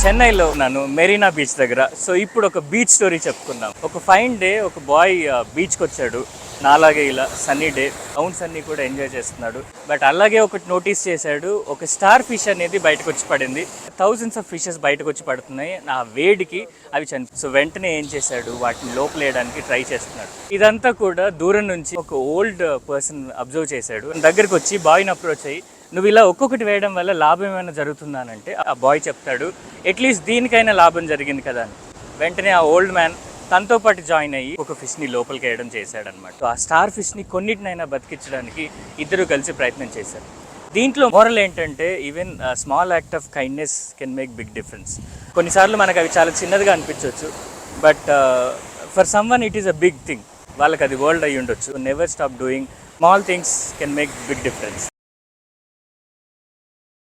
చెన్నైలో ఉన్నాను, మెరీనా బీచ్ దగ్గర. సో ఇప్పుడు ఒక బీచ్ స్టోరీ చెప్పుకుందాం. ఒక ఫైన్ డే ఒక బాయ్ బీచ్కి వచ్చాడు. నాలాగే ఇలా సన్నీ డే, సౌండ్స్ అన్నీ కూడా ఎంజాయ్ చేస్తున్నాడు. బట్ అలాగే ఒకటి నోటీస్ చేశాడు, ఒక స్టార్ ఫిష్ అనేది బయటకు వచ్చి పడింది. థౌజండ్స్ ఆఫ్ ఫిషెస్ బయటకు వచ్చి పడుతున్నాయి. ఆ వేడికి అవి చనిపోయి. సో వెంటనే ఏం చేశాడు, వాటిని లోపలేయడానికి ట్రై చేస్తున్నాడు. ఇదంతా కూడా దూరం నుంచి ఒక ఓల్డ్ పర్సన్ అబ్జర్వ్ చేశాడు. దగ్గరికి వచ్చి బాయ్ని అప్రోచ్ అయ్యి, నువ్వు ఇలా ఒక్కొక్కటి వేయడం వల్ల లాభం ఏమైనా జరుగుతుందానంటే ఆ బాయ్ చెప్తాడు, అట్లీస్ట్ దీనికైనా లాభం జరిగింది కదా అని. వెంటనే ఆ ఓల్డ్ మ్యాన్ తనతో పాటు జాయిన్ అయ్యి ఒక ఫిష్ని లోపలికి వేయడం చేశాడనమాట. ఆ స్టార్ ఫిష్ని కొన్నిటినైనా బతికించడానికి ఇద్దరు కలిసి ప్రయత్నం చేశారు. దీంట్లో మోరల్ ఏంటంటే, even small act of kindness can make big difference. కొన్నిసార్లు మనకు అవి చాలా చిన్నదిగా అనిపించవచ్చు, but for someone it is a big thing. వాళ్ళకి అది వరల్డ్ అయ్యి ఉండొచ్చు. Never stop doing small things can make big difference.